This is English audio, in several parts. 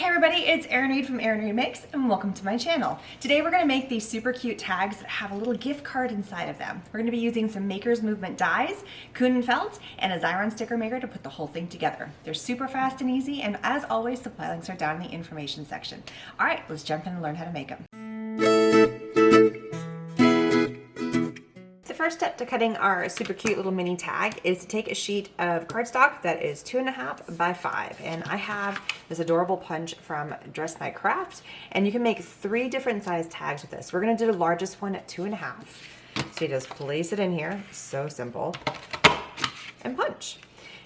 Hey everybody, it's Erin Reed from Erin Reed Makes, and welcome to my channel. Today we're going to make these super cute tags that have a little gift card inside of them. We're going to be using some Maker's Movement dies, Kuhn felt, and a Xyron sticker maker to put the whole thing together. They're super fast and easy, and as always, supply links are down in the information section. Alright, let's jump in and learn how to make them. The first step to cutting our super cute little mini tag is to take a sheet of cardstock that is 2.5 by 5, and I have this adorable punch from Dress My Craft, and you can make 3 different size tags with this. We're going to do the largest one at 2.5, so you just place it in here, so simple, and punch.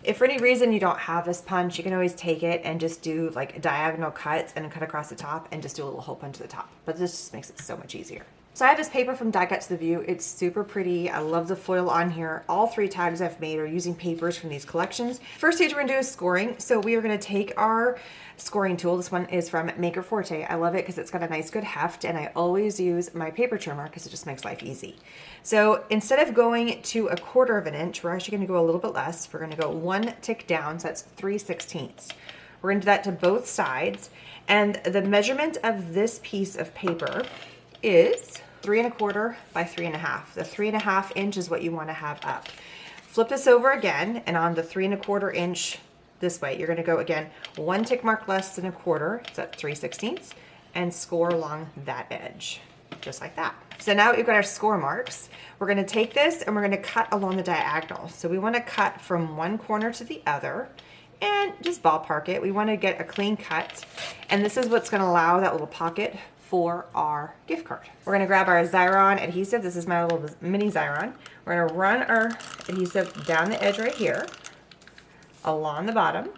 If for any reason you don't have this punch, you can always take it and just do like diagonal cuts and cut across the top and just do a little hole punch to the top, but this just makes it so much easier. So I have this paper from Die Cut to the View. It's super pretty. I love the foil on here. All 3 tags I've made are using papers from these collections. First stage we're gonna do is scoring. So we are gonna take our scoring tool. This one is from Maker Forte. I love it because it's got a nice good heft, and I always use my paper trimmer because it just makes life easy. So instead of going to 1/4 inch, we're actually gonna go a little bit less. We're gonna go 1 tick down, so that's 3/16. We're gonna do that to both sides. And the measurement of this piece of paper is 3.25 by 3.5. The 3.5 inch is what you want to have up. Flip this over again, and on the 3.25 inch this way, you're going to go again 1 tick mark less than 1/4, so that's 3/16, and score along that edge, just like that. So now we've got our score marks. We're going to take this and we're going to cut along the diagonal. So we want to cut from one corner to the other, and just ballpark it. We want to get a clean cut, and this is what's going to allow that little pocket for our gift card. We're gonna grab our Xyron adhesive. This is my little mini Xyron. We're gonna run our adhesive down the edge right here, along the bottom,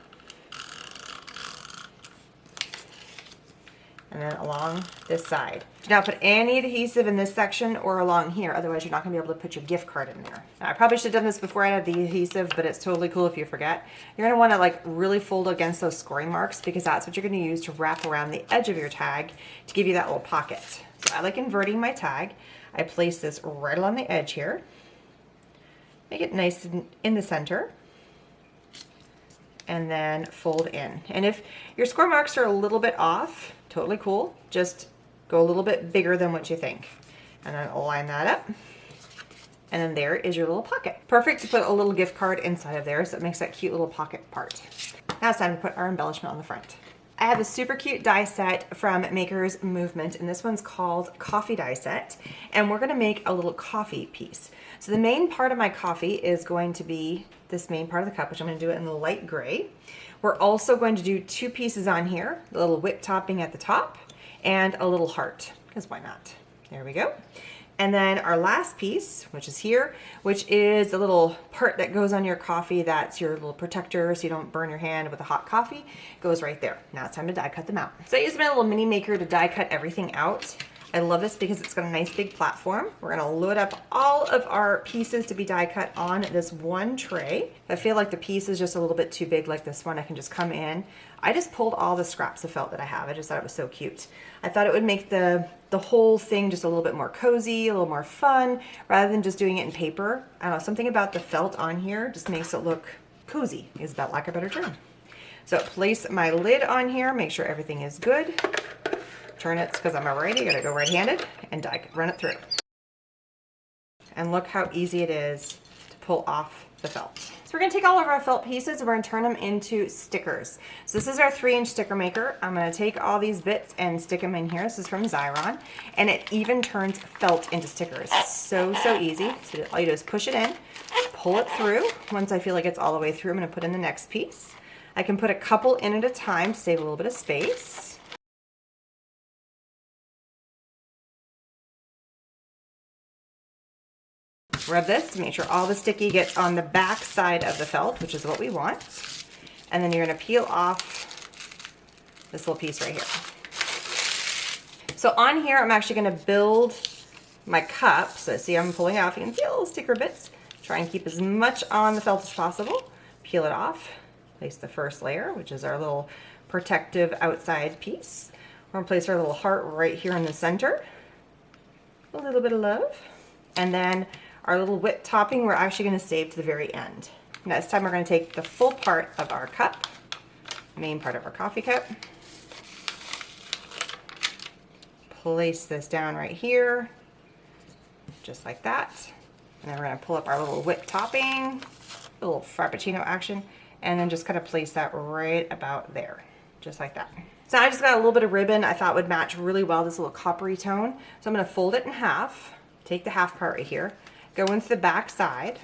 and then along this side. Do not put any adhesive in this section or along here, otherwise you're not gonna be able to put your gift card in there. Now, I probably should have done this before I had the adhesive, but it's totally cool if you forget. You're gonna wanna like really fold against those scoring marks, because that's what you're gonna use to wrap around the edge of your tag to give you that little pocket. So I like inverting my tag. I place this right along the edge here. Make it nice in the center, and then fold in. And if your score marks are a little bit off, totally cool. Just go a little bit bigger than what you think. And then align that up. And then there is your little pocket. Perfect to put a little gift card inside of there, so it makes that cute little pocket part. Now it's time to put our embellishment on the front. I have a super cute die set from Maker's Movement, and this one's called Coffee Die Set. And we're gonna make a little coffee piece. So the main part of my coffee is going to be this main part of the cup, which I'm gonna do it in the light gray. We're also going to do 2 pieces on here, a little whipped topping at the top, and a little heart, because why not? There we go. And then our last piece, which is here, which is a little part that goes on your coffee that's your little protector so you don't burn your hand with a hot coffee, goes right there. Now it's time to die cut them out. So I used my little mini maker to die cut everything out. I love this because it's got a nice big platform. We're gonna load up all of our pieces to be die cut on this one tray. If I feel like the piece is just a little bit too big like this one, I can just come in. I just pulled all the scraps of felt that I have. I just thought it was so cute. I thought it would make the whole thing just a little bit more cozy, a little more fun, rather than just doing it in paper. I don't know, something about the felt on here just makes it look cozy, is about lack of a better term. So place my lid on here, make sure everything is good. Turn it, because I'm a righty, gotta go right-handed, and run it through. And look how easy it is to pull off the felt. So we're gonna take all of our felt pieces and we're gonna turn them into stickers. So this is our 3-inch sticker maker. I'm gonna take all these bits and stick them in here. This is from Xyron, and it even turns felt into stickers. So easy. So all you do is push it in, pull it through. Once I feel like it's all the way through, I'm gonna put in the next piece. I can put a couple in at a time to save a little bit of space. Rub this to make sure all the sticky gets on the back side of the felt, which is what we want. And then you're gonna peel off this little piece right here. So on here, I'm actually gonna build my cup. So see, I'm pulling off, you can see all the sticker bits. Try and keep as much on the felt as possible. Peel it off, place the first layer, which is our little protective outside piece. We're gonna place our little heart right here in the center. A little bit of love. And then our little whipped topping we're actually going to save to the very end. Next time we're going to take the full part of our cup, main part of our coffee cup, place this down right here, just like that. And then we're gonna pull up our little whipped topping, a little Frappuccino action, and then just kind of place that right about there, just like that. So I just got a little bit of ribbon I thought would match really well this little coppery tone. So I'm gonna fold it in half, take the half part right here, go into the back side,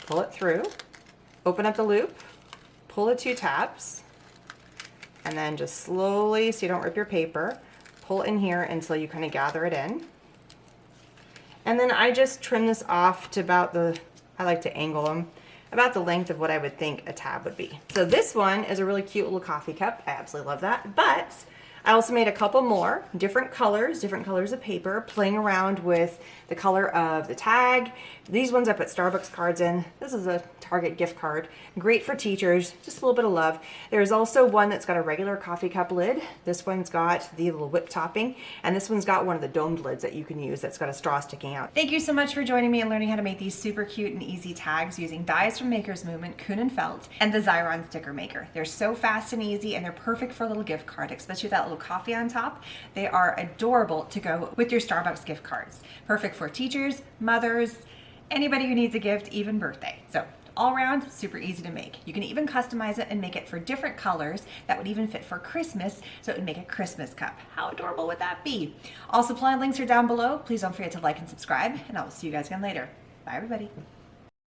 pull it through, open up the loop, pull the 2 tabs, and then just slowly, so you don't rip your paper, pull in here until you kind of gather it in. And then I just trim this off to about I like to angle them, about the length of what I would think a tab would be. So this one is a really cute little coffee cup. I absolutely love that. But I also made a couple more, different colors of paper, playing around with the color of the tag. These ones I put Starbucks cards in. This is a Target gift card. Great for teachers, just a little bit of love. There's also one that's got a regular coffee cup lid. This one's got the little whip topping, and this one's got one of the domed lids that you can use that's got a straw sticking out. Thank you so much for joining me and learning how to make these super cute and easy tags using dies from Maker's Movement, Kuhn & Felt, and the Xyron sticker maker. They're so fast and easy, and they're perfect for a little gift card, especially with that little coffee on top. They are adorable to go with your Starbucks gift cards. Perfect for teachers, mothers, anybody who needs a gift, even birthday. So all around, super easy to make. You can even customize it and make it for different colors that would even fit for Christmas, so it would make a Christmas cup. How adorable would that be? All supply links are down below. Please don't forget to like and subscribe, and I will see you guys again later. Bye, everybody.